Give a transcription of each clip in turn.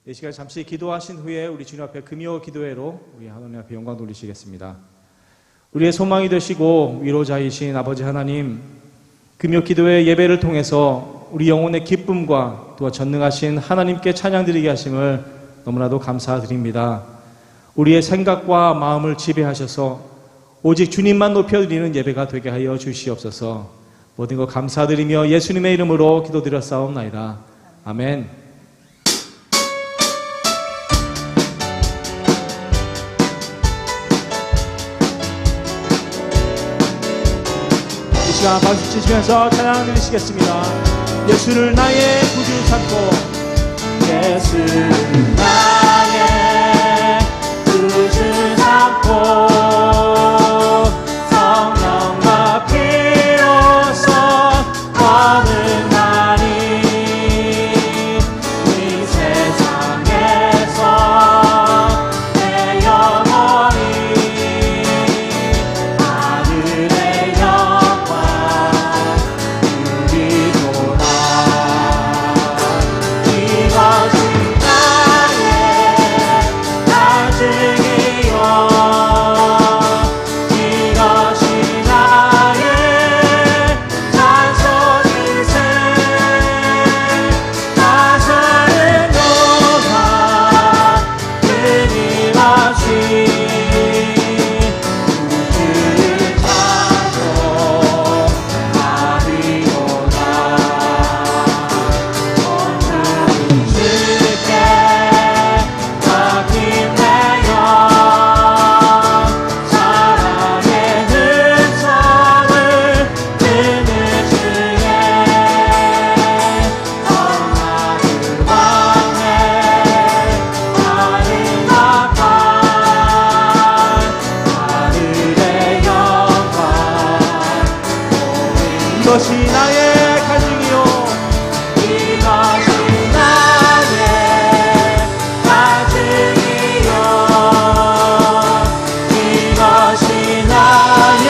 이 시간 잠시 기도하신 후에 우리 주님 앞에 금요 기도회로 우리 하나님 앞에 영광 돌리시겠습니다. 우리의 소망이 되시고 위로자이신 아버지 하나님, 금요 기도회 예배를 통해서 우리 영혼의 기쁨과 또 전능하신 하나님께 찬양드리게 하심을 너무나도 감사드립니다. 우리의 생각과 마음을 지배하셔서 오직 주님만 높여드리는 예배가 되게 하여 주시옵소서. 모든 것 감사드리며 예수님의 이름으로 기도드렸사옵나이다. 아멘. 이 시간 박수 치시면서 찬양 드리시겠습니다. 예수를 나의 구주 삼고, 예수를 나의 구주 삼고, 성령과 피로써 거듭나니 이 세상에서 내 영혼이 하늘의 영광 누리도다. 이것이 나의 간증이요, 이것이 나의 간증이요, 이것이 나의 간증이요, 이것이 나의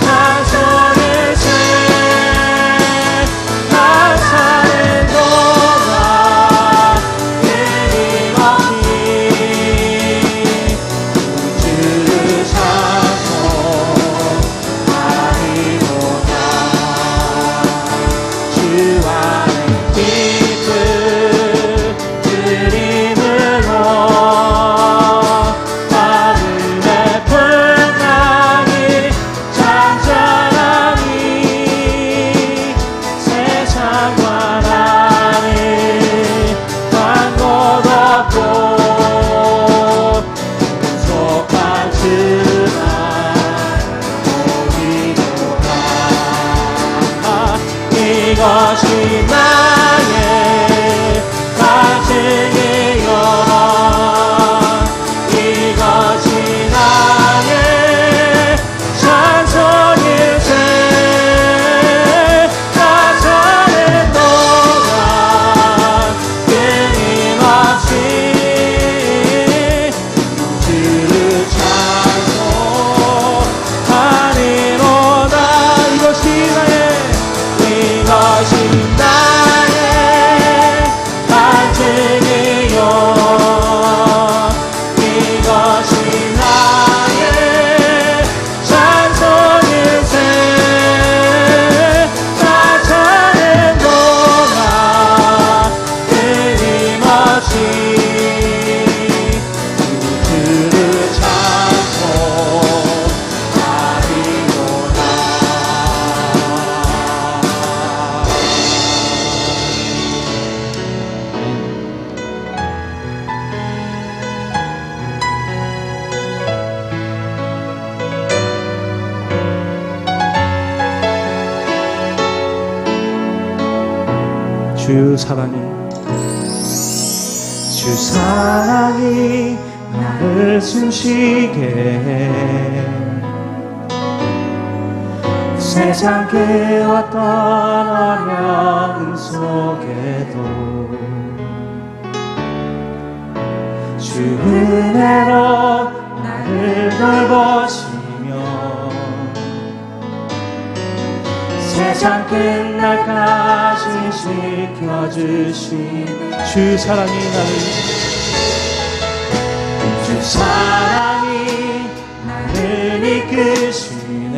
찬송일세. 나 사는 동안 끊임없이 주를 이것이 나의 간증이요, 이것이 나의 찬송일세. 나 사는 동안 끊임없이 주를 찬송하리로다. 이것이 나의 간증이요, 이것이 나의 찬송일세. 나 사는 동안 끊임없이 주를 찬송하리로다. 주 사랑이 나를 숨쉬게 해. 세상 그 어떤 어려움 속에도 주 은혜로 나를 돌보시며 세상 끝날까지 지켜주신 주 사랑이 나를 주 사랑이 나를 이끄시네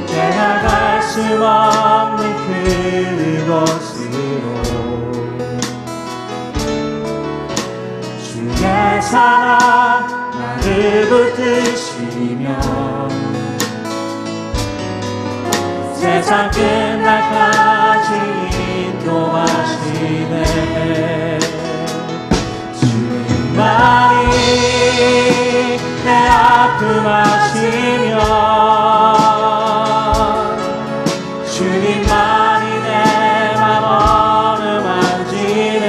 내가 갈 수 없는 그곳으로 주의 사랑 나를 붙드시며 세상 끝날까지 인도하시네 주님만이 내 아픔 아시며 주님만이 내 맘 어루만지네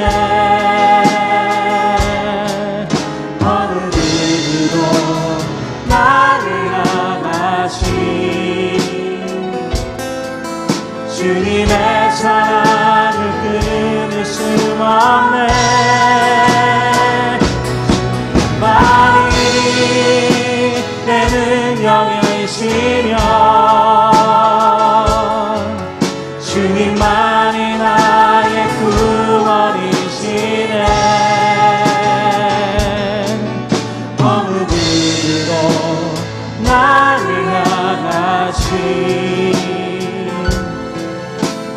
어느 누구도 나를 향하신 주님의 사랑을 끊을 수 없네 주님만이 내 능력이시며 주님만이 나의 구원이시네 어느 누구도 나를 향하신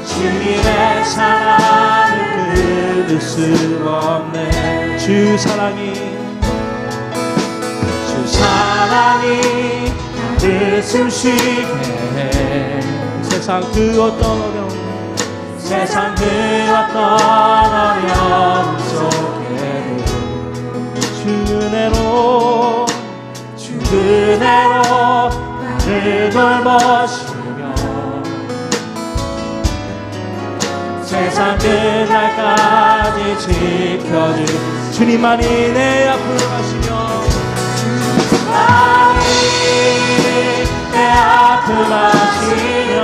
주님의 사랑을 끊을 수 없네 주 사랑이 나를 숨쉬게 해 세상 그 어떤 어려움 속에도 주 은혜로 나를 돌보시며 세상 끝날까지 지켜줄 주님만이 내 앞을 가시며 주님만이 내 앞을 가시며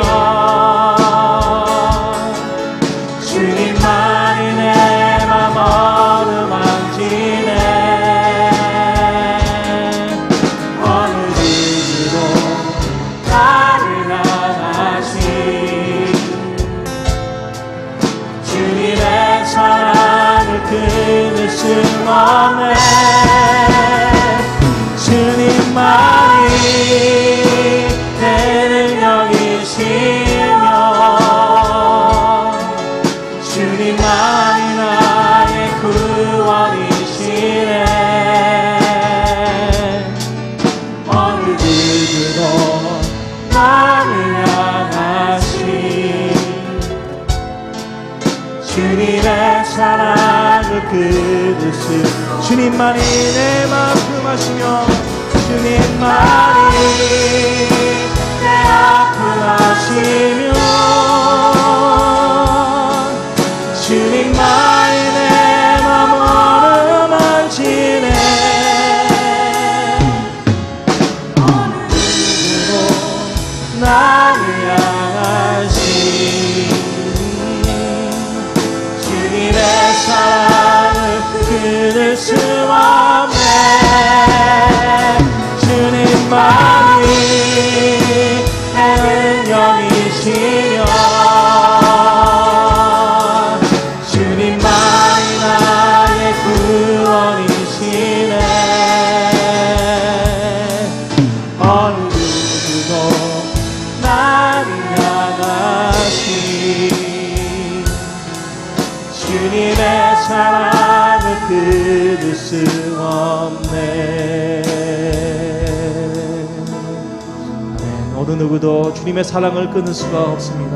주님만이 내 맘 어루만지네 어느 누구도 나를 향하신 주님의 사랑을 끊을 수 없네 주님만이 내 능력이시며 주님만이 나의 구원이시네 어느 누구도 나를 향하신 주님의 사랑을 끊을 수 주님만이 내 만큼 하시며 주님만이 내 아픔 하시며 주님만이 내 맘 어루만지네 어느 누구도 나를 향하신 주님의 사랑을 끊을 수 없네 주님만이 내 능력이시며 주님만이 나의 구원이시네 어느 누구도 나를 향하신 주님의 사랑을 끊을 수 없네 어느 누구도 주님의 사랑을 끊을 수가 없습니다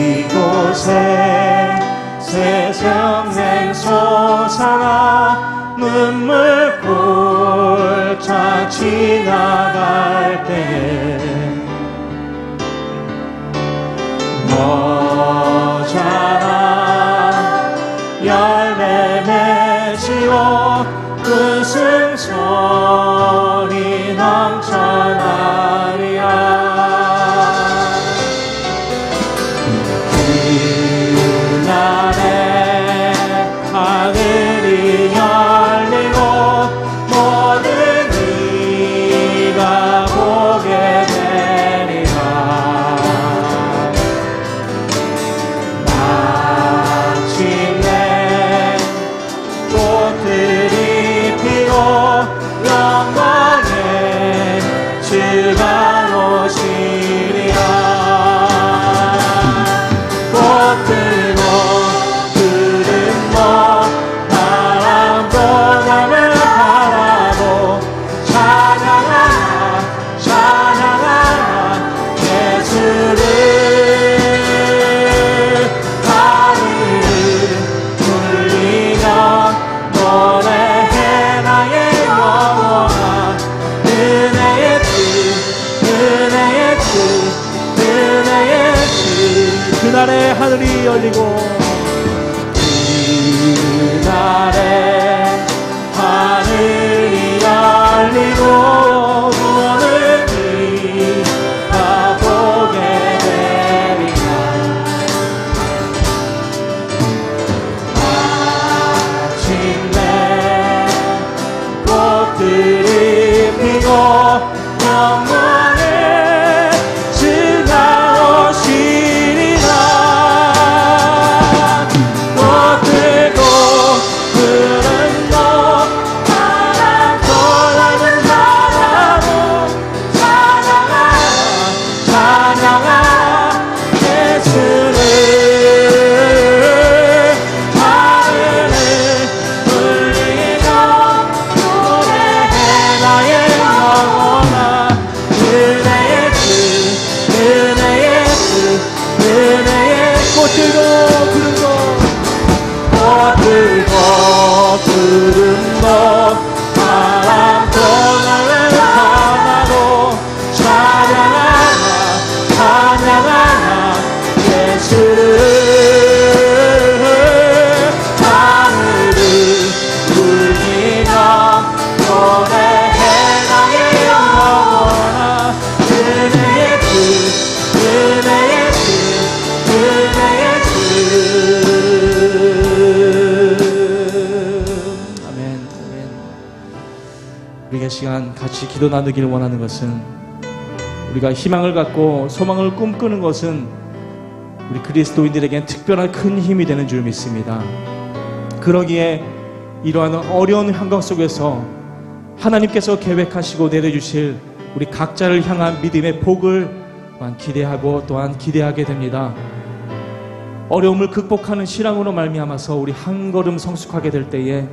이곳에 새생명 솟아나 눈물 꼴짝 지나갈 때에 모자란 열매 맺지고 웃음소리 넘쳐나리라. 그날에 하늘이 열리고 모든 이가 보게 되리라. 마침내 꽃들이 피고 영광의 주가 오시리라. 꽃들도 구름도 바람도 남을 바라고 찬양하라 찬양하라 예수를. 하늘을 울리며 노래해 나의 영혼아. 은혜의 주 은혜의 주 은혜의 주. 그날에 하늘이 열리고 그날에 하늘이 열리고 모든 이가 보게 되리라. 마침내 꽃들이 피고 영광의 주가 오시리라. 꽃들도 구름도 바람도 남을 바라고 찬양하라 찬양하라 예수를. 하늘을 울리며 노래해 나의 영혼아. 은혜의 주 은혜의 주 은혜의. 꽃들도 구름도 꽃들도 구름도 바람도 나를 바라고 찬양하라 찬양하라 예수를. 하늘을 울리며 노래해 나의 영혼아. 은혜의 주 은혜의 주 은혜의 주. 아멘 아멘. 우리가 시간 같이 기도 나누기를 원하는 것은, 우리가 희망을 갖고 소망을 꿈꾸는 것은 우리 그리스도인들에겐 특별한 큰 힘이 되는 줄 믿습니다. 그러기에 이러한 어려운 환경 속에서 하나님께서 계획하시고 내려주실 우리 각자를 향한 믿음의 복을 또한 기대하고 또한 기대하게 됩니다. 어려움을 극복하는 신앙으로 말미암아서 우리 한 걸음 성숙하게 될 때에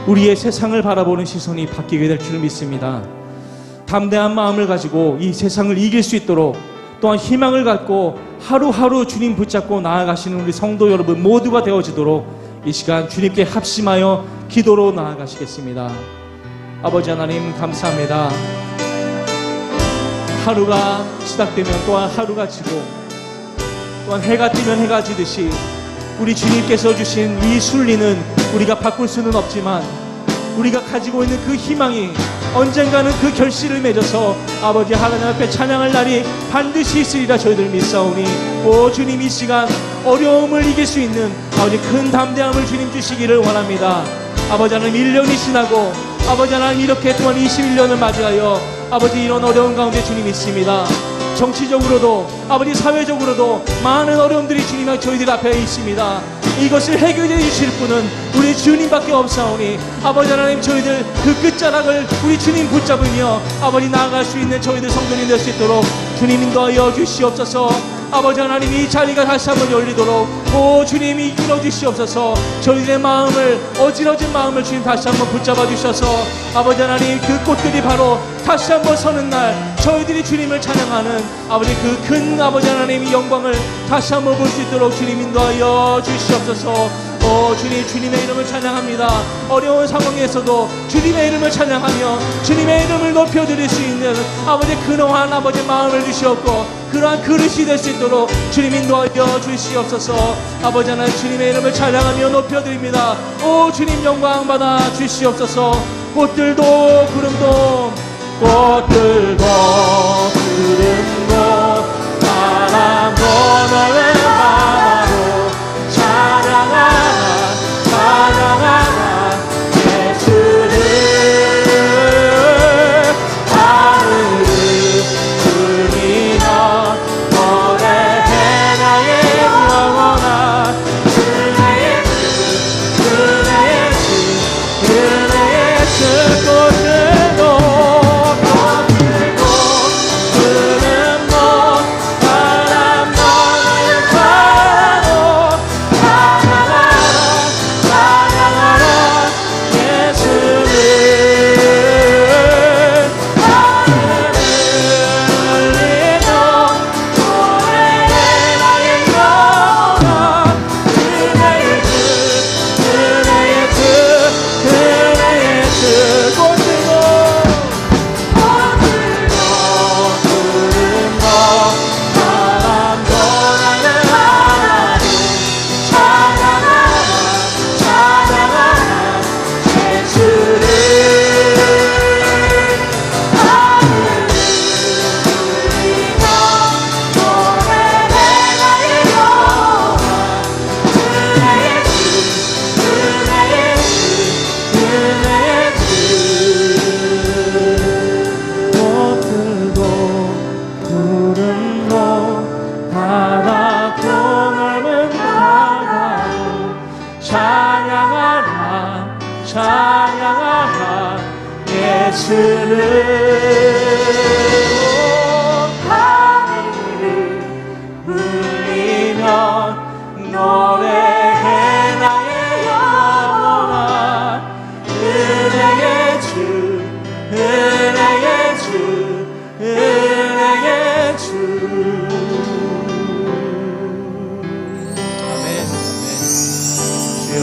우리의 세상을 바라보는 시선이 바뀌게 될 줄 믿습니다. 담대한 마음을 가지고 이 세상을 이길 수 있도록, 또한 희망을 갖고 하루하루 주님 붙잡고 나아가시는 우리 성도 여러분 모두가 되어지도록 이 시간 주님께 합심하여 기도로 나아가시겠습니다. 아버지 하나님 감사합니다. 하루가 시작되면 또한 하루가 지고, 또한 해가 뜨면 해가 지듯이 우리 주님께서 주신 이 순리는 우리가 바꿀 수는 없지만, 우리가 가지고 있는 그 희망이 언젠가는 그 결실을 맺어서 아버지 하나님 앞에 찬양할 날이 반드시 있으리라 저희들 믿사오니, 오 주님 이 시간 어려움을 이길 수 있는 아버지 큰 담대함을 주님 주시기를 원합니다. 아버지 하나님 1년이 지나고 아버지 하나님 이렇게 또한 21년을 맞이하여 아버지 이런 어려운 가운데 주님 있습니다. 정치적으로도 아버지 사회적으로도 많은 어려움들이 주님 저희들 앞에 있습니다. 이것을 해결해 주실 분은 우리 주님밖에 없사오니 아버지 하나님 저희들 그 끝자락을 우리 주님 붙잡으며 아버지 나아갈 수 있는 저희들 성도님 될 수 있도록 주님 인도하여 주시옵소서. 아버지 하나님 이 자리가 다시 한번 열리도록 오 주님이 이끌어 주시옵소서. 저희들의 마음을 어지러진 마음을 주님 다시 한번 붙잡아 주셔서 아버지 하나님 그 꽃들이 바로 다시 한번 서는 날 저희들이 주님을 찬양하는 아버지 그 큰 아버지 하나님의 영광을 다시 한번 볼 수 있도록 주님 인도하여 주시옵소서. 오 주님, 주님의 이름을 찬양합니다. 어려운 상황에서도 주님의 이름을 찬양하며 주님의 이름을 높여드릴 수 있는 아버지 근엄한 아버지 마음을 주시옵고 그러한 그릇이 될 수 있도록 주님 인도하여 주시옵소서. 아버지 하나님 주님의 이름을 찬양하며 높여드립니다. 오 주님 영광 받아 주시옵소서. 꽃들도 구름도 꽃들도 푸른 곳 바람도 넓은 바다로 찬양하라 찬양하라 예수를 하늘을 주니라 노래해 나의 영혼아 은혜의 주 은혜의 주 은혜의 주 꽃들도 찬양하라 예수를 하늘을 울리며 노래해 나의 영혼아 은혜의 주 은혜의 주 은혜의 주 아멘 아멘 주여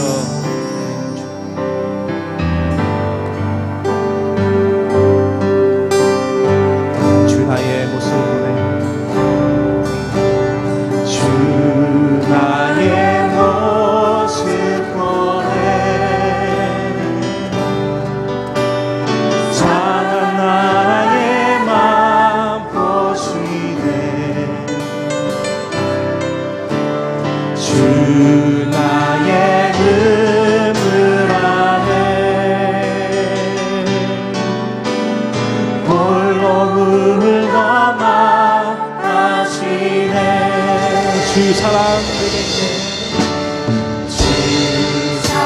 주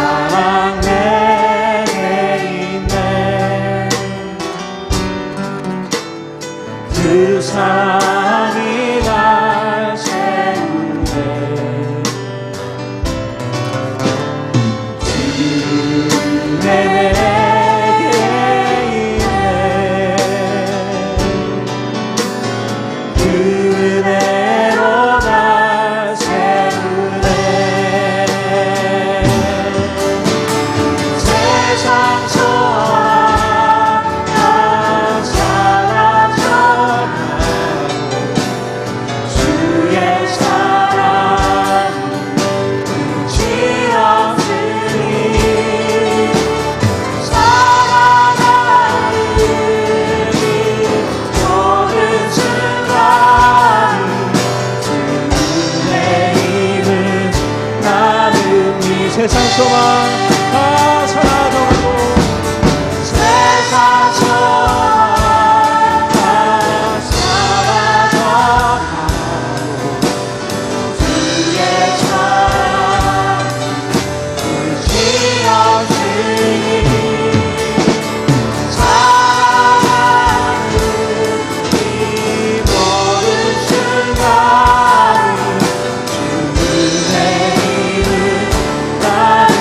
사랑 내게 있네 그 사랑이 날 채우네 주 내게 있네 그 은혜로 날 채우네 세상 소망 다 사라져가고 주의 사랑 끝이 없으니 살아가는 모든 순간 주의 힘을 나는 이 세상 소망 다 사라져가고 세상 소망 다 사라져가고 주의 사랑 끝이 없으니 사랑하는 이 모든 순간 주의 힘을 나는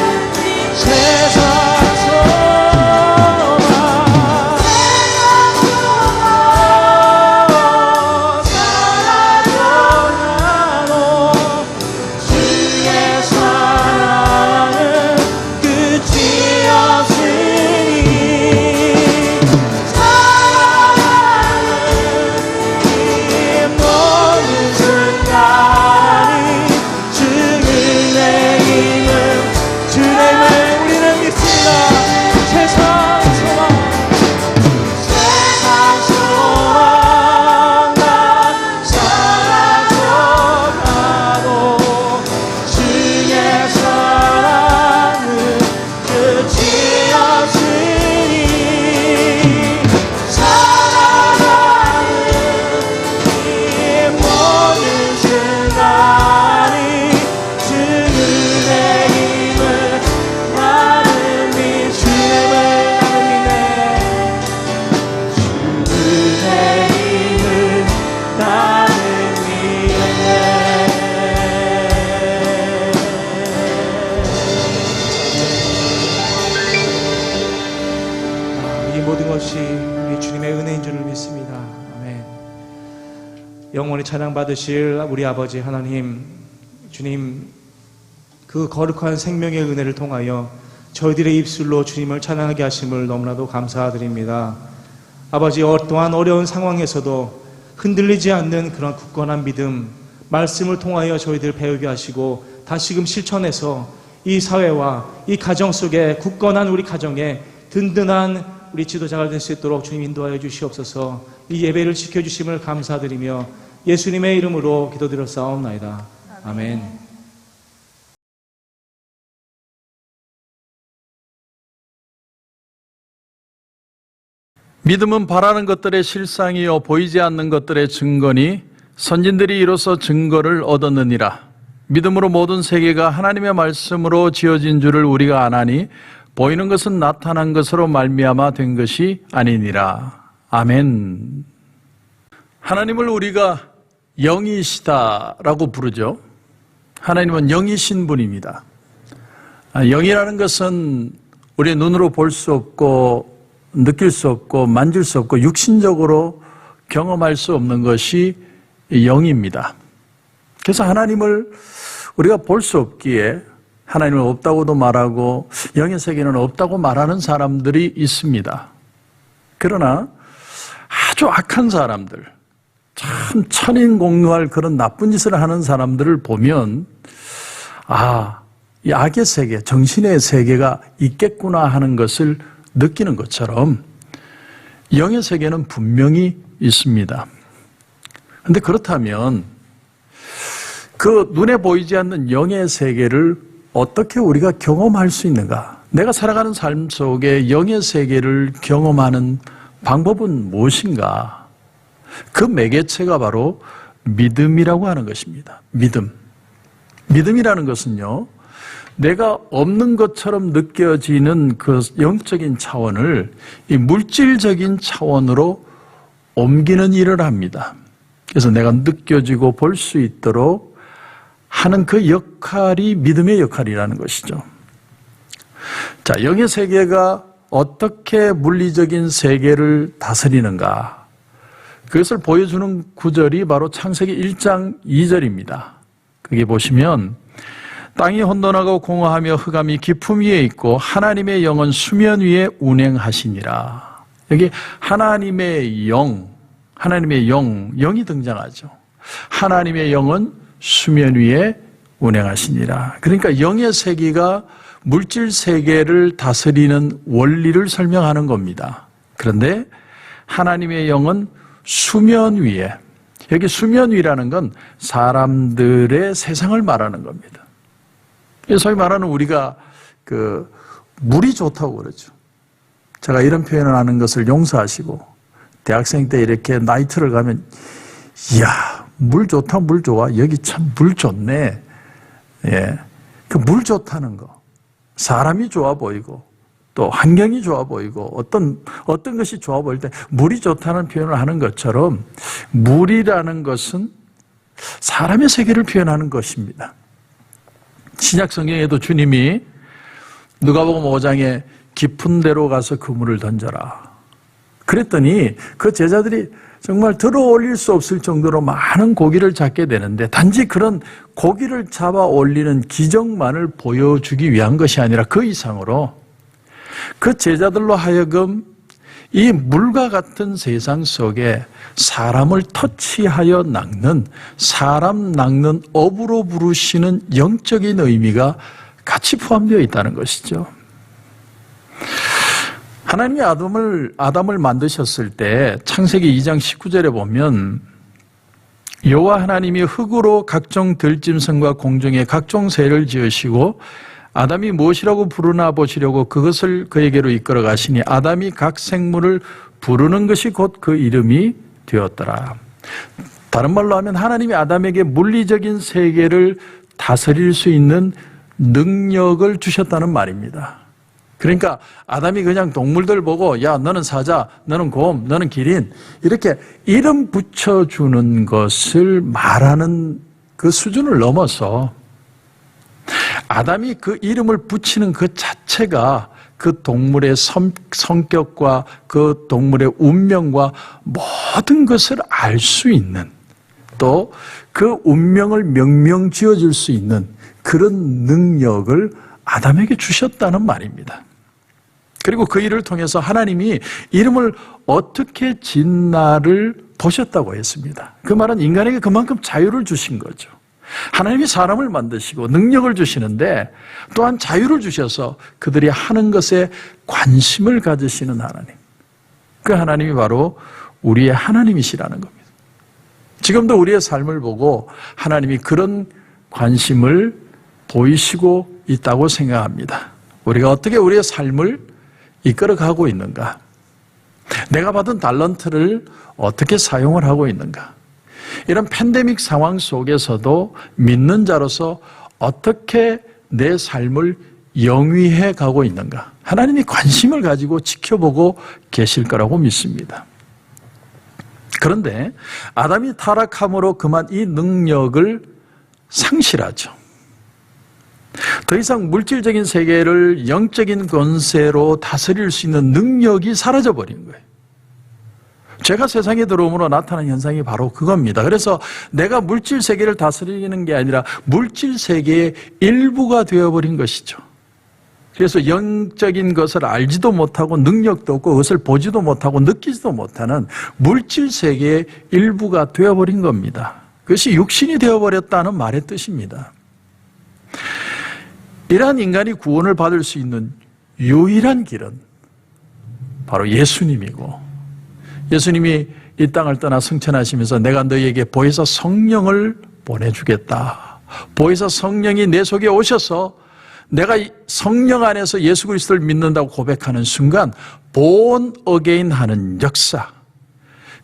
모든 것이 우리 주님의 은혜인 줄을 믿습니다. 아멘. 영원히 찬양받으실 우리 아버지 하나님, 주님, 그 거룩한 생명의 은혜를 통하여 저희들의 입술로 주님을 찬양하게 하심을 너무나도 감사드립니다. 아버지, 어떠한 어려운 상황에서도 흔들리지 않는 그런 굳건한 믿음, 말씀을 통하여 저희들 배우게 하시고 다시금 실천해서 이 사회와 이 가정 속에 굳건한 우리 가정에 든든한 우리 지도자가 될 수 있도록 주님 인도하여 주시옵소서. 이 예배를 지켜주심을 감사드리며 예수님의 이름으로 기도드렸사옵나이다. 아멘. 믿음은 바라는 것들의 실상이요 보이지 않는 것들의 증거니 선진들이 이로써 증거를 얻었느니라. 믿음으로 모든 세계가 하나님의 말씀으로 지어진 줄을 우리가 아나니 보이는 것은 나타난 것으로 말미암아 된 것이 아니니라. 아멘. 하나님을 우리가 영이시다라고 부르죠. 하나님은 영이신 분입니다. 영이라는 것은 우리의 눈으로 볼 수 없고 느낄 수 없고 만질 수 없고 육신적으로 경험할 수 없는 것이 영입니다. 그래서 하나님을 우리가 볼 수 없기에 하나님은 없다고도 말하고 영의 세계는 없다고 말하는 사람들이 있습니다. 그러나 아주 악한 사람들, 참 천인공노할 그런 나쁜 짓을 하는 사람들을 보면 이 악의 세계, 정신의 세계가 있겠구나 하는 것을 느끼는 것처럼 영의 세계는 분명히 있습니다. 그런데 그렇다면 그 눈에 보이지 않는 영의 세계를 어떻게 우리가 경험할 수 있는가? 내가 살아가는 삶 속에 영의 세계를 경험하는 방법은 무엇인가? 그 매개체가 바로 믿음이라고 하는 것입니다. 믿음. 믿음이라는 것은요, 내가 없는 것처럼 느껴지는 그 영적인 차원을 이 물질적인 차원으로 옮기는 일을 합니다. 그래서 내가 느껴지고 볼 수 있도록 하는 그 역할이 믿음의 역할이라는 것이죠. 자, 영의 세계가 어떻게 물리적인 세계를 다스리는가? 그것을 보여주는 구절이 바로 창세기 1장 2절입니다. 거기 보시면 땅이 혼돈하고 공허하며 흑암이 깊음 위에 있고 하나님의 영은 수면 위에 운행하시니라. 여기 하나님의 영이 등장하죠. 하나님의 영은 수면 위에 운행하시니라. 그러니까 영의 세계가 물질 세계를 다스리는 원리를 설명하는 겁니다. 그런데 하나님의 영은 수면 위에, 여기 수면 위라는 건 사람들의 세상을 말하는 겁니다. 소위 말하는 우리가 물이 좋다고 그러죠. 제가 이런 표현을 하는 것을 용서하시고 대학생 때 이렇게 나이트를 가면 이야, 물 좋다, 물 좋아. 여기 참 물 좋네. 예. 그 물 좋다는 거. 사람이 좋아 보이고, 또 환경이 좋아 보이고, 어떤 것이 좋아 보일 때 물이 좋다는 표현을 하는 것처럼 물이라는 것은 사람의 세계를 표현하는 것입니다. 신약 성경에도 주님이 누가복음 5장에 깊은 데로 가서 그물을 던져라. 그랬더니 그 제자들이 정말 들어 올릴 수 없을 정도로 많은 고기를 잡게 되는데 단지 그런 고기를 잡아 올리는 기적만을 보여주기 위한 것이 아니라 그 이상으로 그 제자들로 하여금 이 물과 같은 세상 속에 사람을 터치하여 낚는, 사람 낚는 업으로 부르시는 영적인 의미가 같이 포함되어 있다는 것이죠. 하나님이 아담을 만드셨을 때 창세기 2장 19절에 보면 여호와 하나님이 흙으로 각종 들짐승과 공중의 각종 새를 지으시고 아담이 무엇이라고 부르나 보시려고 그것을 그에게로 이끌어 가시니 아담이 각 생물을 부르는 것이 곧 그 이름이 되었더라. 다른 말로 하면 하나님이 아담에게 물리적인 세계를 다스릴 수 있는 능력을 주셨다는 말입니다. 그러니까 아담이 그냥 동물들 보고 야 너는 사자, 너는 곰, 너는 기린 이렇게 이름 붙여주는 것을 말하는 그 수준을 넘어서 아담이 그 이름을 붙이는 그 자체가 그 동물의 성격과 그 동물의 운명과 모든 것을 알 수 있는, 또 그 운명을 명명 지어줄 수 있는 그런 능력을 아담에게 주셨다는 말입니다. 그리고 그 일을 통해서 하나님이 이름을 어떻게 짓나를 보셨다고 했습니다. 그 말은 인간에게 그만큼 자유를 주신 거죠. 하나님이 사람을 만드시고 능력을 주시는데 또한 자유를 주셔서 그들이 하는 것에 관심을 가지시는 하나님. 그 하나님이 바로 우리의 하나님이시라는 겁니다. 지금도 우리의 삶을 보고 하나님이 그런 관심을 보이시고 있다고 생각합니다. 우리가 어떻게 우리의 삶을 이끌어가고 있는가? 내가 받은 달란트를 어떻게 사용을 하고 있는가? 이런 팬데믹 상황 속에서도 믿는 자로서 어떻게 내 삶을 영위해 가고 있는가? 하나님이 관심을 가지고 지켜보고 계실 거라고 믿습니다. 그런데 아담이 타락함으로 그만 이 능력을 상실하죠. 더 이상 물질적인 세계를 영적인 권세로 다스릴 수 있는 능력이 사라져버린 거예요. 죄가 세상에 들어옴으로 나타난 현상이 바로 그겁니다. 그래서 내가 물질 세계를 다스리는 게 아니라 물질 세계의 일부가 되어버린 것이죠. 그래서 영적인 것을 알지도 못하고 능력도 없고 그것을 보지도 못하고 느끼지도 못하는 물질 세계의 일부가 되어버린 겁니다. 그것이 육신이 되어버렸다는 말의 뜻입니다. 이러한 인간이 구원을 받을 수 있는 유일한 길은 바로 예수님이고, 예수님이 이 땅을 떠나 승천하시면서 내가 너희에게 보혜사 성령을 보내주겠다. 보혜사 성령이 내 속에 오셔서 내가 성령 안에서 예수 그리스도를 믿는다고 고백하는 순간 born again 하는 역사,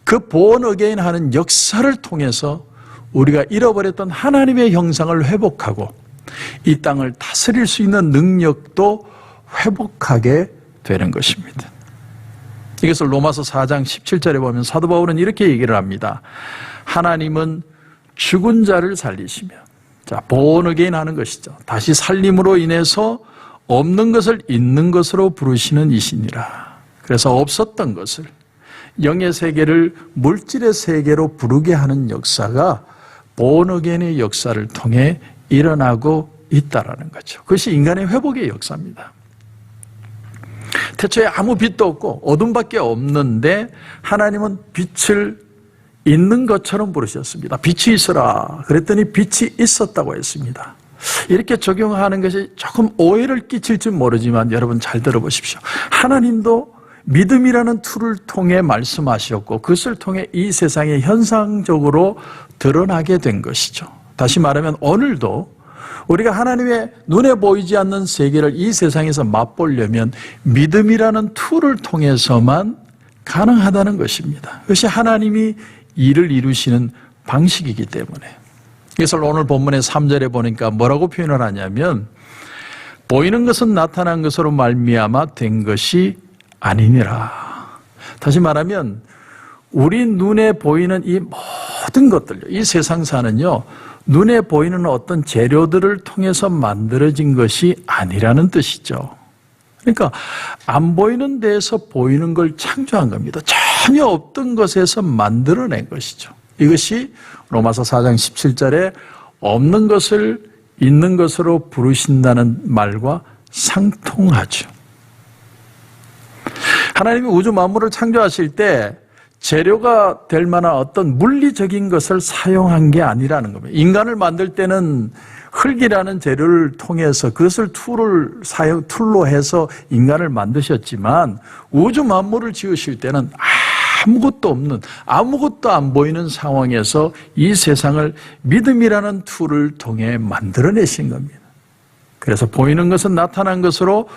그 born again 하는 역사를 통해서 우리가 잃어버렸던 하나님의 형상을 회복하고 이 땅을 다스릴 수 있는 능력도 회복하게 되는 것입니다. 이것을 로마서 4장 17절에 보면 사도 바울은 이렇게 얘기를 합니다. 하나님은 죽은 자를 살리시며, 자, born again 하는 것이죠. 다시 살림으로 인해서 없는 것을 있는 것으로 부르시는 이시니라. 그래서 없었던 것을 영의 세계를 물질의 세계로 부르게 하는 역사가 born again의 역사를 통해 일어나고 있다라는 거죠. 그것이 인간의 회복의 역사입니다. 태초에 아무 빛도 없고 어둠밖에 없는데 하나님은 빛을 있는 것처럼 부르셨습니다. 빛이 있어라. 그랬더니 빛이 있었다고 했습니다. 이렇게 적용하는 것이 조금 오해를 끼칠지 모르지만 여러분 잘 들어보십시오. 하나님도 믿음이라는 툴을 통해 말씀하셨고 그것을 통해 이 세상에 현상적으로 드러나게 된 것이죠. 다시 말하면 오늘도 우리가 하나님의 눈에 보이지 않는 세계를 이 세상에서 맛보려면 믿음이라는 툴을 통해서만 가능하다는 것입니다. 그것이 하나님이 일을 이루시는 방식이기 때문에. 그래서 오늘 본문의 3절에 보니까 뭐라고 표현을 하냐면 보이는 것은 나타난 것으로 말미암아 된 것이 아니니라. 다시 말하면 우리 눈에 보이는 이 모든 것들요, 이 세상사는요, 눈에 보이는 어떤 재료들을 통해서 만들어진 것이 아니라는 뜻이죠. 그러니까 안 보이는 데에서 보이는 걸 창조한 겁니다. 전혀 없던 것에서 만들어낸 것이죠. 이것이 로마서 4장 17절에 없는 것을 있는 것으로 부르신다는 말과 상통하죠. 하나님이 우주 만물을 창조하실 때 재료가 될 만한 어떤 물리적인 것을 사용한 게 아니라는 겁니다. 인간을 만들 때는 흙이라는 재료를 통해서 그것을 툴로 해서 인간을 만드셨지만 우주 만물을 지으실 때는 아무것도 없는, 아무것도 안 보이는 상황에서 이 세상을 믿음이라는 툴을 통해 만들어내신 겁니다. 그래서 보이는 것은 나타난 것으로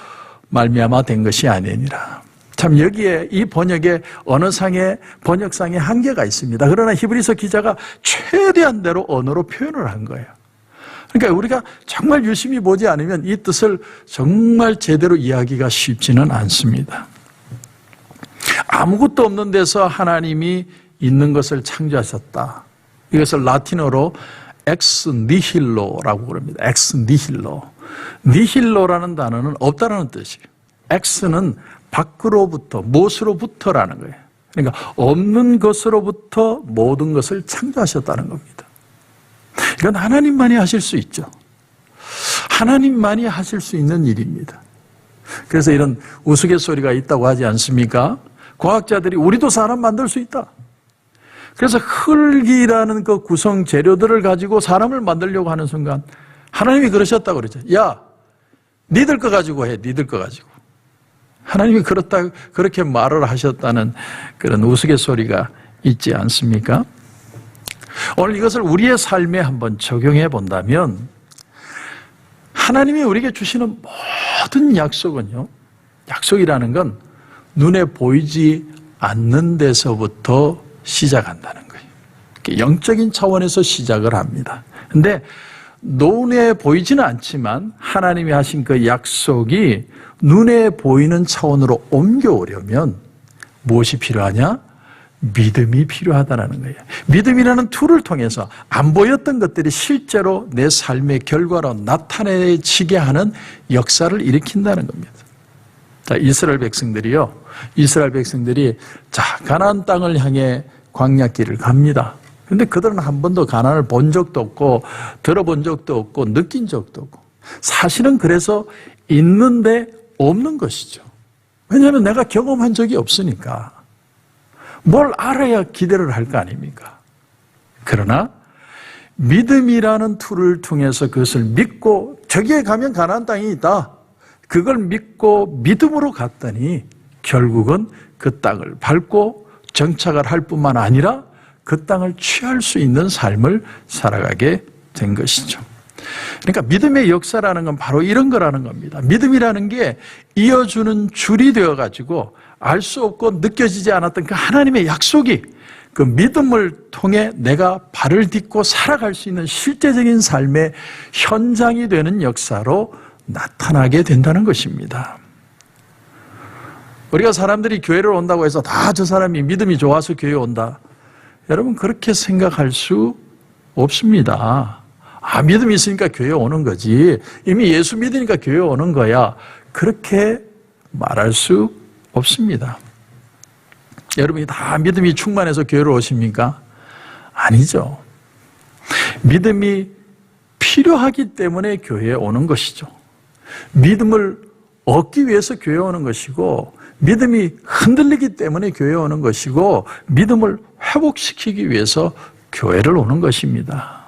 말미암아 된 것이 아니니라. 참 여기에 이 번역에 언어상의 번역상에 한계가 있습니다. 그러나 히브리서 기자가 최대한 대로 언어로 표현을 한 거예요. 그러니까 우리가 정말 유심히 보지 않으면 이 뜻을 정말 제대로 이해하기가 쉽지는 않습니다. 아무것도 없는 데서 하나님이 있는 것을 창조하셨다. 이것을 라틴어로 엑스 니힐로라고 그럽니다. 엑스 니힐로. 니힐로라는 단어는 없다라는 뜻이에요. X는 밖으로부터, 무엇으로부터라는 거예요. 그러니까 없는 것으로부터 모든 것을 창조하셨다는 겁니다. 이건 하나님만이 하실 수 있죠. 하나님만이 하실 수 있는 일입니다. 그래서 이런 우스갯소리가 있다고 하지 않습니까? 과학자들이 우리도 사람 만들 수 있다. 그래서 흙이라는 그 구성 재료들을 가지고 사람을 만들려고 하는 순간 하나님이 그러셨다고 그러죠. 야, 니들 거 가지고 해. 니들 거 가지고. 하나님이 그렇게 말을 하셨다는 그런 우스갯소리가 있지 않습니까? 오늘 이것을 우리의 삶에 한번 적용해 본다면 하나님이 우리에게 주시는 모든 약속은요, 약속이라는 건 눈에 보이지 않는 데서부터 시작한다는 거예요. 영적인 차원에서 시작을 합니다. 근데 눈에 보이지는 않지만 하나님이 하신 그 약속이 눈에 보이는 차원으로 옮겨오려면 무엇이 필요하냐? 믿음이 필요하다는 거예요. 믿음이라는 툴을 통해서 안 보였던 것들이 실제로 내 삶의 결과로 나타내지게 하는 역사를 일으킨다는 겁니다. 자, 이스라엘 백성들이 자, 가나안 땅을 향해 광야길을 갑니다. 근데 그들은 한 번도 가나안을 본 적도 없고 들어본 적도 없고 느낀 적도 없고 사실은 그래서 있는데 없는 것이죠. 왜냐하면 내가 경험한 적이 없으니까 뭘 알아야 기대를 할 거 아닙니까? 그러나 믿음이라는 툴을 통해서 그것을 믿고 저기에 가면 가나안 땅이 있다. 그걸 믿고 믿음으로 갔더니 결국은 그 땅을 밟고 정착을 할 뿐만 아니라 그 땅을 취할 수 있는 삶을 살아가게 된 것이죠. 그러니까 믿음의 역사라는 건 바로 이런 거라는 겁니다. 믿음이라는 게 이어주는 줄이 되어가지고 알 수 없고 느껴지지 않았던 그 하나님의 약속이 그 믿음을 통해 내가 발을 딛고 살아갈 수 있는 실제적인 삶의 현장이 되는 역사로 나타나게 된다는 것입니다. 우리가 사람들이 교회를 온다고 해서 다 저 사람이 믿음이 좋아서 교회 온다. 여러분 그렇게 생각할 수 없습니다. 아, 믿음이 있으니까 교회 오는 거지. 이미 예수 믿으니까 교회 오는 거야. 그렇게 말할 수 없습니다. 여러분이 다 믿음이 충만해서 교회로 오십니까? 아니죠. 믿음이 필요하기 때문에 교회에 오는 것이죠. 믿음을 얻기 위해서 교회에 오는 것이고 믿음이 흔들리기 때문에 교회에 오는 것이고 믿음을 회복시키기 위해서 교회를 오는 것입니다.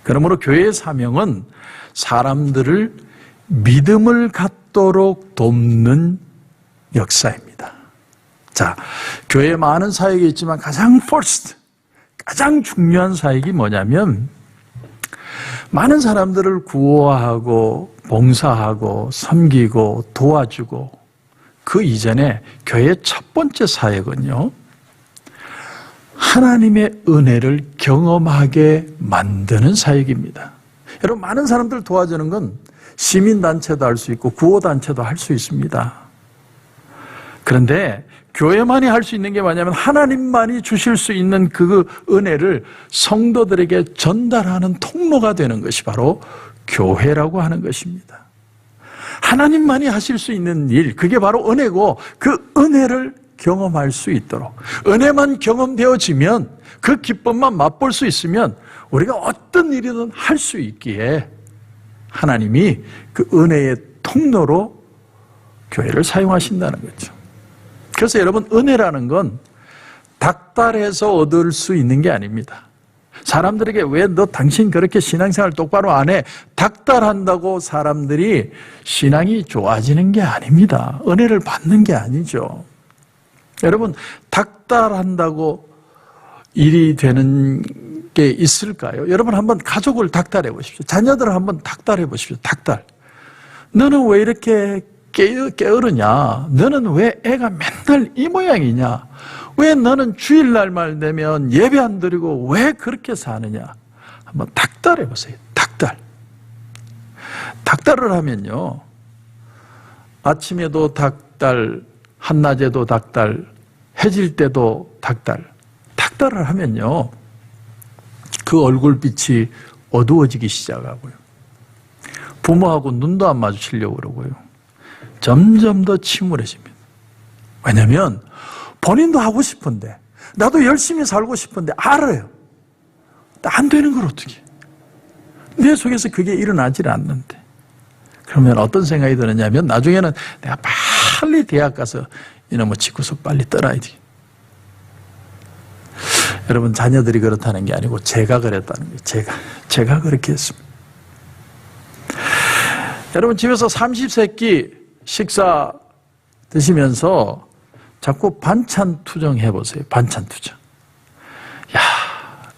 그러므로 교회의 사명은 사람들을 믿음을 갖도록 돕는 역사입니다. 자, 교회에 많은 사역이 있지만 가장 중요한 사역이 뭐냐면 많은 사람들을 구호하고 봉사하고 섬기고 도와주고 그 이전에 교회의 첫 번째 사역은요, 하나님의 은혜를 경험하게 만드는 사역입니다. 여러분, 많은 사람들 도와주는 건 시민단체도 할 수 있고 구호단체도 할 수 있습니다. 그런데 교회만이 할 수 있는 게 뭐냐면 하나님만이 주실 수 있는 그 은혜를 성도들에게 전달하는 통로가 되는 것이 바로 교회라고 하는 것입니다. 하나님만이 하실 수 있는 일, 그게 바로 은혜고 그 은혜를 경험할 수 있도록 은혜만 경험되어지면 그 기쁨만 맛볼 수 있으면 우리가 어떤 일이든 할 수 있기에 하나님이 그 은혜의 통로로 교회를 사용하신다는 거죠. 그래서 여러분, 은혜라는 건 닥달해서 얻을 수 있는 게 아닙니다. 사람들에게 왜 너 당신 그렇게 신앙생활 똑바로 안 해? 닥달한다고 사람들이 신앙이 좋아지는 게 아닙니다. 은혜를 받는 게 아니죠. 여러분, 닥달한다고 일이 되는 게 있을까요? 여러분 한번 가족을 닥달해 보십시오. 자녀들을 한번 닥달해 보십시오. 닥달. 너는 왜 이렇게 게으르냐? 너는 왜 애가 맨날 이 모양이냐? 왜 너는 주일날만 되면 예배 안 드리고 왜 그렇게 사느냐? 한번 닥달해 보세요. 닥달. 닥달을 하면요, 아침에도 닥달, 한낮에도 닥달, 해질 때도 닥달. 닥달을 하면요, 그 얼굴빛이 어두워지기 시작하고요. 부모하고 눈도 안 마주치려고 그러고요. 점점 더 침울해집니다. 왜냐하면 본인도 하고 싶은데, 나도 열심히 살고 싶은데 알아요. 안 되는 걸 어떻게? 내 속에서 그게 일어나질 않는데. 그러면 어떤 생각이 드느냐면 나중에는 내가 빨리 대학 가서 이놈의 집구석 빨리 떠나야 돼. 여러분, 자녀들이 그렇다는 게 아니고 제가 그랬다는 거예요. 제가 그렇게 했습니다. 여러분, 집에서 삼시세끼 식사 드시면서 자꾸 반찬 투정 해보세요. 반찬 투정. 야,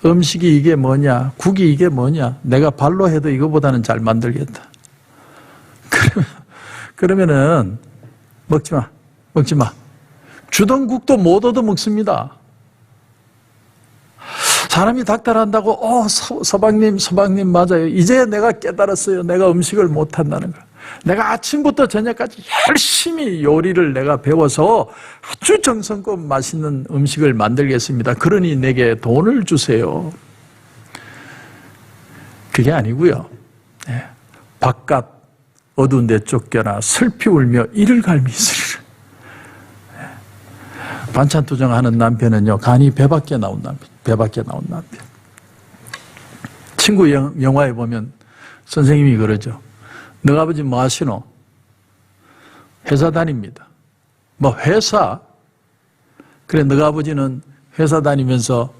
음식이 이게 뭐냐, 국이 이게 뭐냐, 내가 발로 해도 이거보다는 잘 만들겠다. 그러면은 먹지 마. 주던 국도 못 얻어 먹습니다. 사람이 닥달한다고, 서방님 맞아요. 이제 내가 깨달았어요. 내가 음식을 못 한다는 걸. 내가 아침부터 저녁까지 열심히 요리를 내가 배워서 아주 정성껏 맛있는 음식을 만들겠습니다. 그러니 내게 돈을 주세요. 그게 아니고요. 바깥 어두운 데 쫓겨나 슬피 울며 이를 갈미 있으리라. 반찬 투정하는 남편은요, 간이 배 밖에 나온 남편. 친구 영화에 보면 선생님이 그러죠. 너 아버지 뭐 하시노? 회사 다닙니다. 뭐 회사? 그래, 너 아버지는 회사 다니면서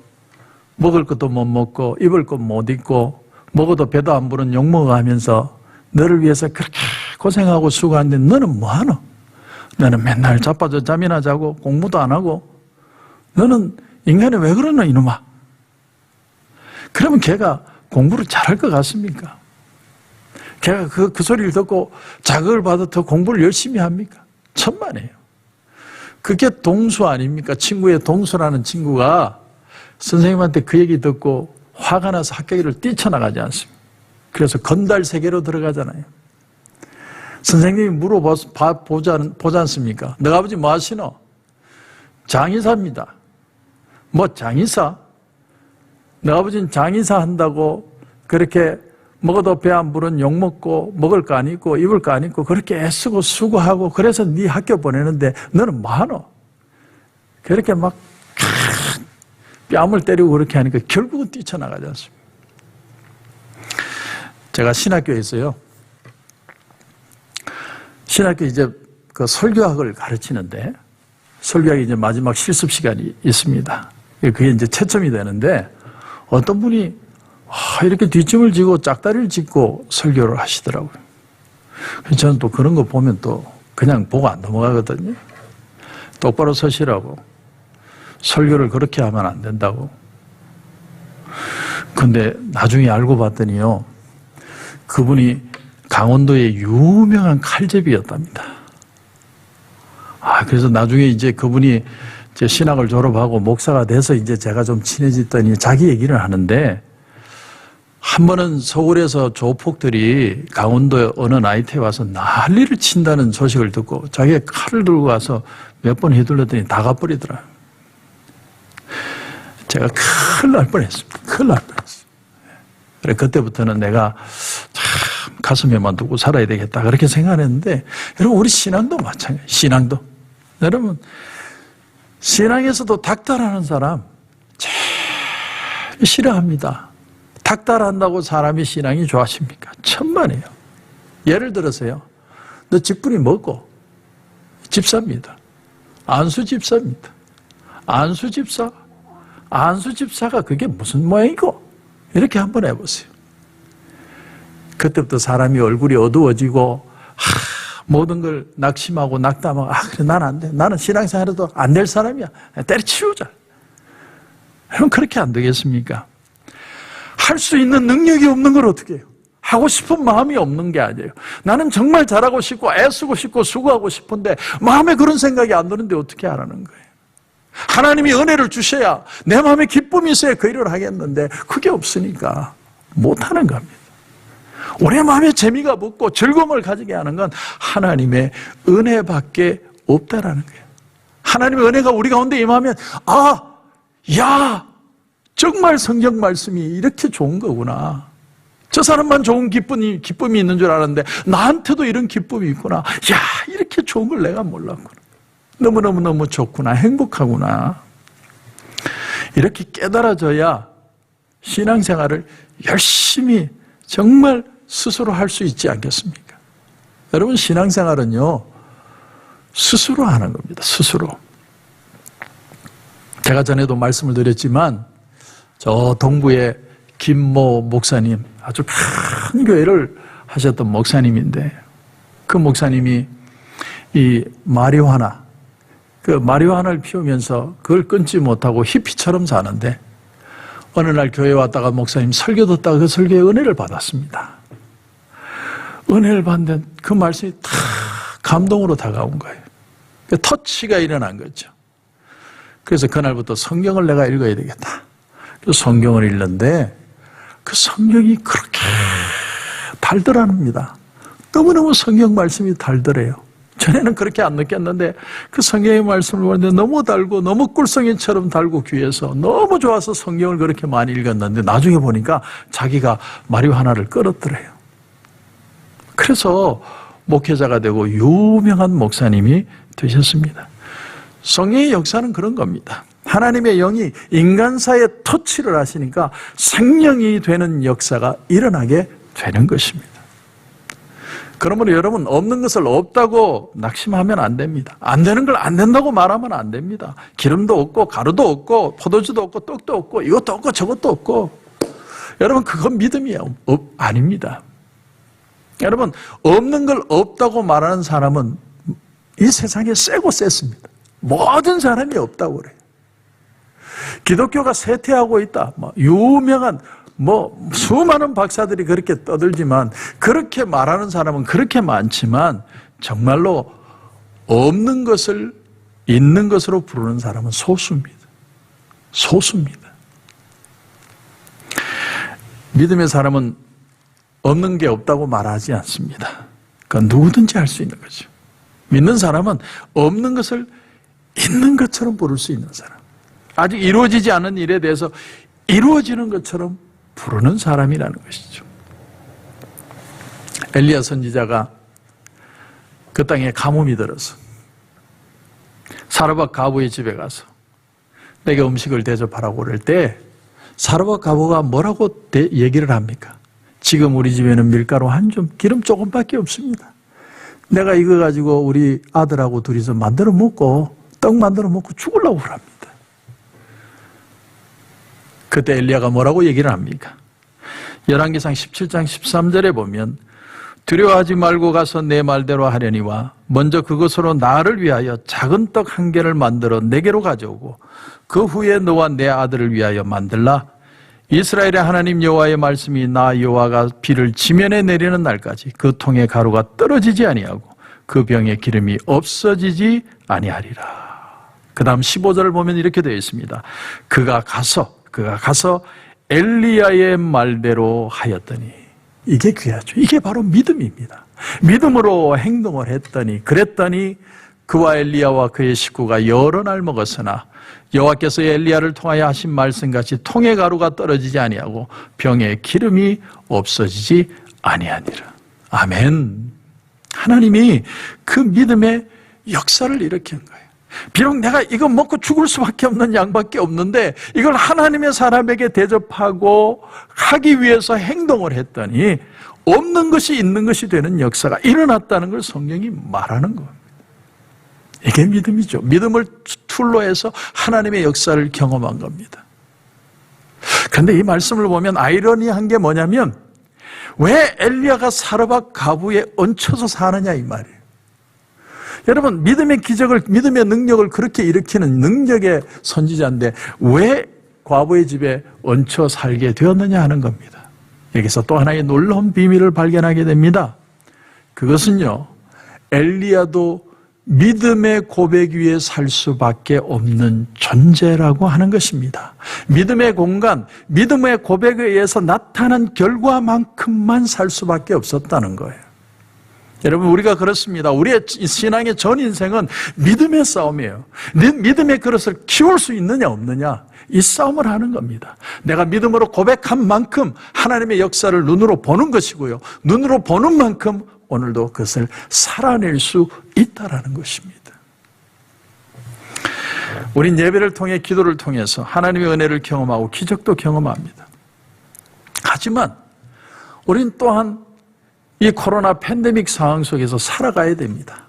먹을 것도 못 먹고 입을 것 못 입고 먹어도 배도 안 부른 욕먹어 하면서 너를 위해서 그렇게 고생하고 수고하는데 너는 뭐 하노? 너는 맨날 자빠져 잠이나 자고 공부도 안 하고 너는 인간이 왜 그러노 이놈아? 그러면 걔가 공부를 잘할 것 같습니까? 걔가 그 소리를 듣고 자극을 받아 더 공부를 열심히 합니까? 천만에요. 그게 동수 아닙니까? 친구의 동수라는 친구가 선생님한테 그 얘기 듣고 화가 나서 학교를 뛰쳐나가지 않습니다. 그래서 건달 세계로 들어가잖아요. 선생님이 물어보지 않습니까? 너 아버지 뭐 하시노? 장의사입니다. 뭐 장의사? 너 아버지는 장의사 한다고 그렇게 먹어도 배 안 부른 욕 먹고 먹을 거 안 입고 입을 거 안 입고 그렇게 애쓰고 수고하고 그래서 네 학교 보내는데 너는 뭐 하노? 그렇게 막 뺨을 때리고 그렇게 하니까 결국은 뛰쳐나가지 않습니다. 제가 신학교에 있어요. 신학교 이제 그 설교학을 가르치는데 설교학이 이제 마지막 실습 시간이 있습니다. 그게 이제 채점이 되는데 어떤 분이 이렇게 뒷짐을 지고 짝다리를 짚고 설교를 하시더라고요. 그래서 저는 또 그런 거 보면 또 그냥 보고 안 넘어가거든요. 똑바로 서시라고. 설교를 그렇게 하면 안 된다고. 근데 나중에 알고 봤더니요. 그분이 강원도의 유명한 칼제비였답니다. 그래서 나중에 이제 그분이 이제 신학을 졸업하고 목사가 돼서 이제 제가 좀 친해졌더니 자기 얘기를 하는데 한 번은 서울에서 조폭들이 강원도 어느 나이트에 와서 난리를 친다는 소식을 듣고 자기가 칼을 들고 와서 몇 번 휘둘렀더니 다 가버리더라. 제가 큰일 날 뻔했습니다. 큰일 날 뻔했어요. 그래 그때부터는 내가 참 가슴에만 두고 살아야 되겠다 그렇게 생각했는데 여러분 우리 신앙도 마찬가지예요. 신앙도. 여러분 신앙에서도 닥달하는 사람 제일 싫어합니다. 닥달한다고 사람이 신앙이 좋아집니까? 천만에요. 예를 들어서요. 너 직분이 뭐고? 집사입니다. 안수집사입니다. 안수집사가 그게 무슨 모양이고? 이렇게 한번 해보세요. 그때부터 사람이 얼굴이 어두워지고 모든 걸 낙심하고 낙담하고 그래 난 안 돼. 나는 신앙생활해도 안 될 사람이야. 때려치우자. 여러분 그렇게 안 되겠습니까? 할 수 있는 능력이 없는 걸 어떻게 해요? 하고 싶은 마음이 없는 게 아니에요. 나는 정말 잘하고 싶고 애쓰고 싶고 수고하고 싶은데 마음에 그런 생각이 안 드는데 어떻게 하라는 거예요? 하나님이 은혜를 주셔야 내 마음에 기쁨이 있어야 그 일을 하겠는데 그게 없으니까 못하는 겁니다. 우리 마음에 재미가 붙고 즐거움을 가지게 하는 건 하나님의 은혜밖에 없다라는 거예요. 하나님의 은혜가 우리 가운데 임하면 정말 성경 말씀이 이렇게 좋은 거구나. 저 사람만 좋은 기쁨이 있는 줄 알았는데 나한테도 이런 기쁨이 있구나. 야, 이렇게 좋은 걸 내가 몰랐구나. 너무너무 좋구나. 행복하구나. 이렇게 깨달아져야 신앙생활을 열심히 정말 스스로 할 수 있지 않겠습니까? 여러분, 신앙생활은요, 스스로 하는 겁니다. 스스로. 제가 전에도 말씀을 드렸지만 저 동부의 김모 목사님, 아주 큰 교회를 하셨던 목사님인데, 그 목사님이 이 마리화나, 그 마리화나를 피우면서 그걸 끊지 못하고 히피처럼 사는데, 어느 날 교회에 왔다가 목사님 설교 듣다가 그 설교에 은혜를 받았습니다. 은혜를 받는데 그 말씀이 다 감동으로 다가온 거예요. 그 터치가 일어난 거죠. 그래서 그날부터 성경을 내가 읽어야 되겠다. 그래서 성경을 읽는데 그 성경이 그렇게 달더랍니다. 너무너무 성경 말씀이 달더래요. 전에는 그렇게 안 느꼈는데 그 성경의 말씀을 보는데 너무 달고 너무 꿀성이처럼 달고 귀해서 너무 좋아서 성경을 그렇게 많이 읽었는데 나중에 보니까 자기가 마리화나를 끊었더래요. 그래서 목회자가 되고 유명한 목사님이 되셨습니다. 성령의 역사는 그런 겁니다. 하나님의 영이 인간사에 터치를 하시니까 생명이 되는 역사가 일어나게 되는 것입니다. 그러므로 여러분, 없는 것을 없다고 낙심하면 안 됩니다. 안 되는 걸 안 된다고 말하면 안 됩니다. 기름도 없고 가루도 없고 포도주도 없고 떡도 없고 이것도 없고 저것도 없고, 여러분, 그건 믿음이 아닙니다. 여러분, 없는 걸 없다고 말하는 사람은 이 세상에 세고 셌습니다. 모든 사람이 없다고 그래요. 기독교가 쇠퇴하고 있다. 유명한 수많은 박사들이 그렇게 떠들지만, 그렇게 말하는 사람은 그렇게 많지만 정말로 없는 것을 있는 것으로 부르는 사람은 소수입니다. 소수입니다. 믿음의 사람은 없는 게 없다고 말하지 않습니다. 그건 누구든지 할 수 있는 거죠. 믿는 사람은 없는 것을 있는 것처럼 부를 수 있는 사람. 아직 이루어지지 않은 일에 대해서 이루어지는 것처럼 부르는 사람이라는 것이죠. 엘리야 선지자가 그 땅에 가뭄이 들어서 사르밧 가부의 집에 가서 내게 음식을 대접하라고 그럴 때 사르밧 가부가 뭐라고 얘기를 합니까? 지금 우리 집에는 밀가루 한 줌, 기름 조금밖에 없습니다. 내가 이거 가지고 우리 아들하고 둘이서 만들어 먹고 떡 만들어 먹고 죽으려고 합니다. 그때 엘리야가 뭐라고 얘기를 합니까? 열왕기상 17장 13절에 보면 두려워하지 말고 가서 내 말대로 하려니와 먼저 그것으로 나를 위하여 작은 떡 한 개를 만들어 내게로 가져오고 그 후에 너와 내 아들을 위하여 만들라. 이스라엘의 하나님 여호와의 말씀이 나 여호와가 비를 지면에 내리는 날까지 그 통의 가루가 떨어지지 아니하고 그 병의 기름이 없어지지 아니하리라. 그 다음 15절을 보면 이렇게 되어 있습니다. 그가 가서 엘리야의 말대로 하였더니, 이게 귀하죠. 이게 바로 믿음입니다. 믿음으로 행동을 했더니, 그랬더니 그와 엘리야와 그의 식구가 여러 날 먹었으나 여호와께서 엘리야를 통하여 하신 말씀같이 통의 가루가 떨어지지 아니하고 병의 기름이 없어지지 아니하니라. 아멘. 하나님이 그 믿음의 역사를 일으킨 거예요. 비록 내가 이거 먹고 죽을 수밖에 없는 양밖에 없는데 이걸 하나님의 사람에게 대접하고 하기 위해서 행동을 했더니 없는 것이 있는 것이 되는 역사가 일어났다는 걸 성경이 말하는 겁니다. 이게 믿음이죠. 믿음을 툴로 해서 하나님의 역사를 경험한 겁니다. 그런데 이 말씀을 보면 아이러니한 게 뭐냐면, 왜 엘리야가 사르밧 가부에 얹혀서 사느냐 이 말이에요. 여러분, 믿음의 기적을, 믿음의 능력을 그렇게 일으키는 능력의 선지자인데 왜 과부의 집에 얹혀 살게 되었느냐 하는 겁니다. 여기서 또 하나의 놀라운 비밀을 발견하게 됩니다. 그것은요, 엘리야도 믿음의 고백 위에 살 수밖에 없는 존재라고 하는 것입니다. 믿음의 공간, 믿음의 고백에 의해서 나타난 결과만큼만 살 수밖에 없었다는 거예요. 여러분, 우리가 그렇습니다. 우리의 신앙의 전 인생은 믿음의 싸움이에요. 믿음의 그릇을 키울 수 있느냐 없느냐, 이 싸움을 하는 겁니다. 내가 믿음으로 고백한 만큼 하나님의 역사를 눈으로 보는 것이고요, 눈으로 보는 만큼 오늘도 그것을 살아낼 수 있다라는 것입니다. 우린 예배를 통해, 기도를 통해서 하나님의 은혜를 경험하고 기적도 경험합니다. 하지만 우린 또한 이 코로나 팬데믹 상황 속에서 살아가야 됩니다.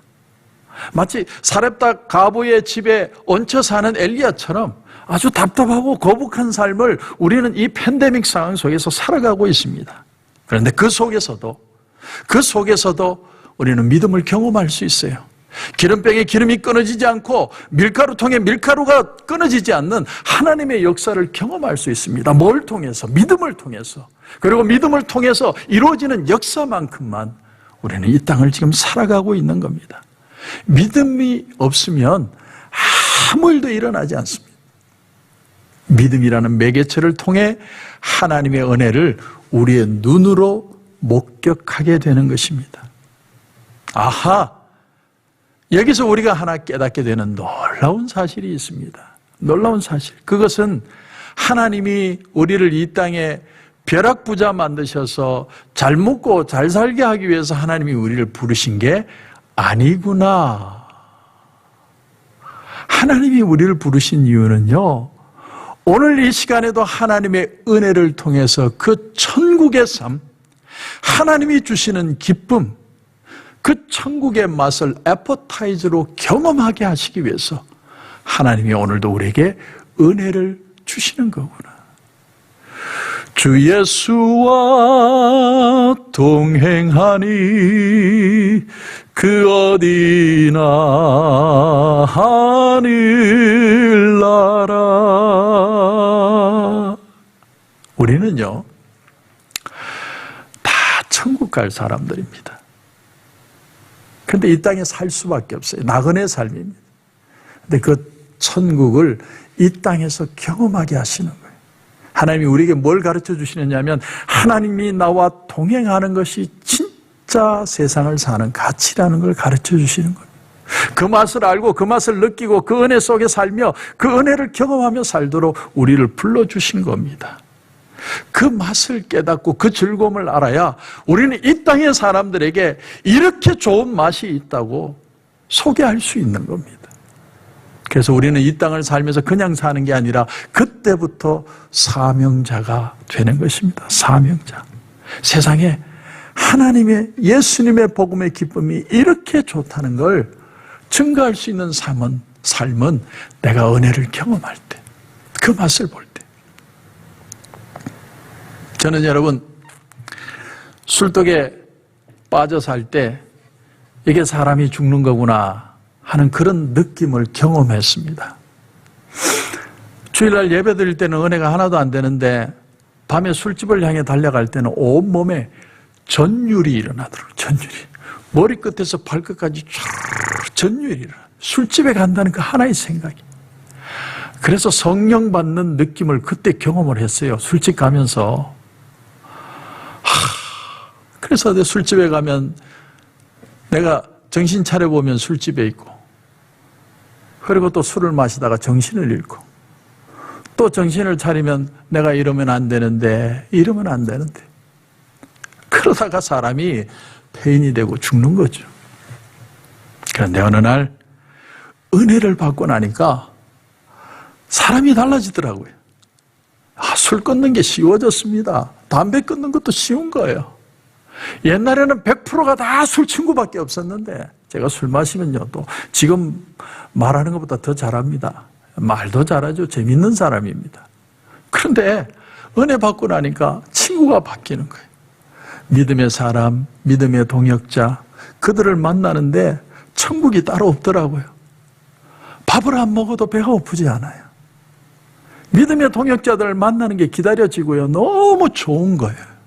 마치 사렙다 과부의 집에 얹혀 사는 엘리야처럼 아주 답답하고 거북한 삶을 우리는 이 팬데믹 상황 속에서 살아가고 있습니다. 그런데 그 속에서도 우리는 믿음을 경험할 수 있어요. 기름병에 기름이 끊어지지 않고 밀가루통에 밀가루가 끊어지지 않는 하나님의 역사를 경험할 수 있습니다. 뭘 통해서? 믿음을 통해서. 그리고 믿음을 통해서 이루어지는 역사만큼만 우리는 이 땅을 지금 살아가고 있는 겁니다. 믿음이 없으면 아무 일도 일어나지 않습니다. 믿음이라는 매개체를 통해 하나님의 은혜를 우리의 눈으로 목격하게 되는 것입니다. 아하! 여기서 우리가 하나 깨닫게 되는 놀라운 사실이 있습니다. 놀라운 사실. 그것은 하나님이 우리를 이 땅에 벼락부자 만드셔서 잘 먹고 잘 살게 하기 위해서 하나님이 우리를 부르신 게 아니구나. 하나님이 우리를 부르신 이유는요, 오늘 이 시간에도 하나님의 은혜를 통해서 그 천국의 삶, 하나님이 주시는 기쁨, 그 천국의 맛을 애퍼타이저로 경험하게 하시기 위해서 하나님이 오늘도 우리에게 은혜를 주시는 거구나. 주 예수와 동행하니 그 어디나 하늘나라. 우리는요, 다 천국 갈 사람들입니다. 근데 이 땅에 살 수밖에 없어요. 나그네 삶입니다. 근데 그 천국을 이 땅에서 경험하게 하시는 거예요. 하나님이 우리에게 뭘 가르쳐 주시느냐면, 하나님이 나와 동행하는 것이 진짜 세상을 사는 가치라는 걸 가르쳐 주시는 거예요. 그 맛을 알고 그 맛을 느끼고 그 은혜 속에 살며 그 은혜를 경험하며 살도록 우리를 불러주신 겁니다. 그 맛을 깨닫고 그 즐거움을 알아야 우리는 이 땅의 사람들에게 이렇게 좋은 맛이 있다고 소개할 수 있는 겁니다. 그래서 우리는 이 땅을 살면서 그냥 사는 게 아니라 그때부터 사명자가 되는 것입니다. 사명자. 세상에 하나님의, 예수님의 복음의 기쁨이 이렇게 좋다는 걸 증거할 수 있는 삶은 내가 은혜를 경험할 때, 그 맛을 볼 때. 저는 여러분, 술독에 빠져 살 때 이게 사람이 죽는 거구나 하는 그런 느낌을 경험했습니다. 주일날 예배 드릴 때는 은혜가 하나도 안 되는데 밤에 술집을 향해 달려갈 때는 온몸에 전율이 일어나더라고요. 전율이. 머리끝에서 발끝까지 촤르르 전율이 일어나. 술집에 간다는 그 하나의 생각이. 그래서 성령 받는 느낌을 그때 경험을 했어요. 술집 가면서. 그래서 내 술집에 가면 내가 정신 차려보면 술집에 있고, 그리고 또 술을 마시다가 정신을 잃고, 또 정신을 차리면 내가 이러면 안 되는데, 이러면 안 되는데. 그러다가 사람이 폐인이 되고 죽는 거죠. 그런데 어느 날 은혜를 받고 나니까 사람이 달라지더라고요. 술 끊는 게 쉬워졌습니다. 담배 끊는 것도 쉬운 거예요. 옛날에는 100%가 다 술 친구밖에 없었는데, 제가 술 마시면요, 또 지금 말하는 것보다 더 잘합니다. 말도 잘하죠. 재밌는 사람입니다. 그런데 은혜 받고 나니까 친구가 바뀌는 거예요. 믿음의 사람, 믿음의 동역자, 그들을 만나는데 천국이 따로 없더라고요. 밥을 안 먹어도 배가 고프지 않아요. 믿음의 동역자들을 만나는 게 기다려지고요. 너무 좋은 거예요.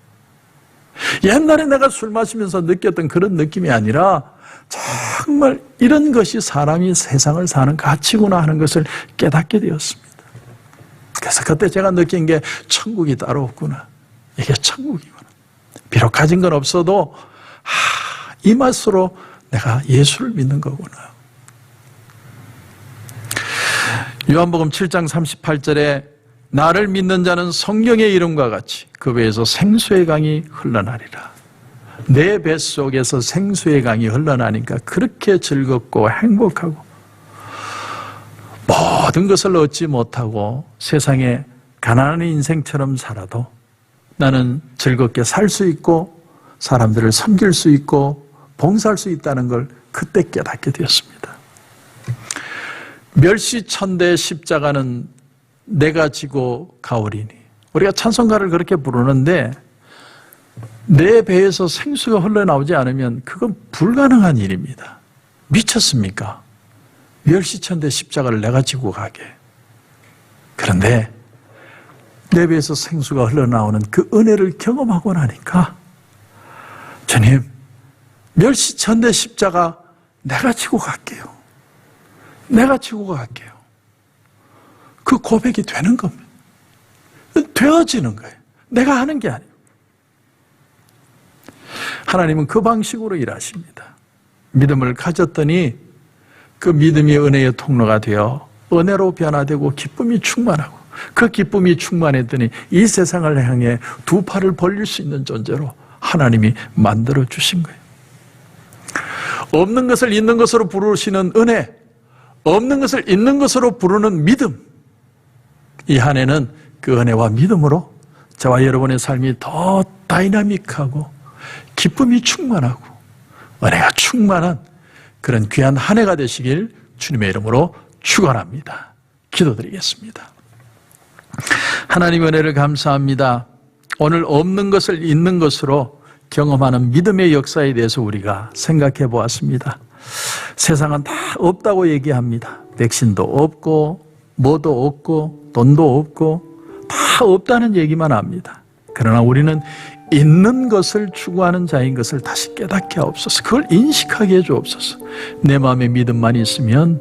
옛날에 내가 술 마시면서 느꼈던 그런 느낌이 아니라 정말 이런 것이 사람이 세상을 사는 가치구나 하는 것을 깨닫게 되었습니다. 그래서 그때 제가 느낀 게 천국이 따로 없구나. 이게 천국이구나. 비록 가진 건 없어도 이 맛으로 내가 예수를 믿는 거구나. 요한복음 7장 38절에 나를 믿는 자는 성령의 이름과 같이 그 배에서 생수의 강이 흘러나리라. 내 뱃속에서 생수의 강이 흘러나니까 그렇게 즐겁고 행복하고 모든 것을 얻지 못하고 세상에 가난한 인생처럼 살아도 나는 즐겁게 살 수 있고 사람들을 섬길 수 있고 봉사할 수 있다는 걸 그때 깨닫게 되었습니다. 멸시천대 십자가는 내가 지고 가오리니. 우리가 찬송가를 그렇게 부르는데 내 배에서 생수가 흘러나오지 않으면 그건 불가능한 일입니다. 미쳤습니까? 멸시천대 십자가를 내가 지고 가게. 그런데 내 배에서 생수가 흘러나오는 그 은혜를 경험하고 나니까 주님, 멸시천대 십자가 내가 지고 갈게요. 내가 지고 갈게요. 그 고백이 되는 겁니다. 되어지는 거예요. 내가 하는 게 아니에요. 하나님은 그 방식으로 일하십니다. 믿음을 가졌더니 그 믿음이 은혜의 통로가 되어 은혜로 변화되고 기쁨이 충만하고 그 기쁨이 충만했더니 이 세상을 향해 두 팔을 벌릴 수 있는 존재로 하나님이 만들어 주신 거예요. 없는 것을 있는 것으로 부르시는 은혜, 없는 것을 있는 것으로 부르는 믿음. 이 한 해는 그 은혜와 믿음으로 저와 여러분의 삶이 더 다이나믹하고 기쁨이 충만하고 은혜가 충만한 그런 귀한 한 해가 되시길 주님의 이름으로 축원합니다. 기도드리겠습니다. 하나님 은혜를 감사합니다. 오늘 없는 것을 있는 것으로 경험하는 믿음의 역사에 대해서 우리가 생각해 보았습니다. 세상은 다 없다고 얘기합니다. 백신도 없고 뭐도 없고 돈도 없고 다 없다는 얘기만 합니다. 그러나 우리는 있는 것을 추구하는 자인 것을 다시 깨닫게 하옵소서. 그걸 인식하게 해주옵소서. 내 마음에 믿음만 있으면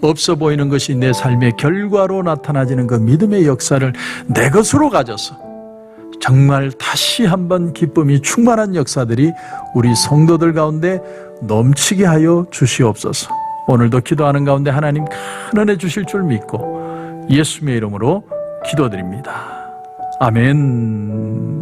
없어 보이는 것이 내 삶의 결과로 나타나지는 그 믿음의 역사를 내 것으로 가져서 정말 다시 한번 기쁨이 충만한 역사들이 우리 성도들 가운데 넘치게 하여 주시옵소서. 오늘도 기도하는 가운데 하나님 큰 은혜 주실 줄 믿고 예수님의 이름으로 기도드립니다. 아멘.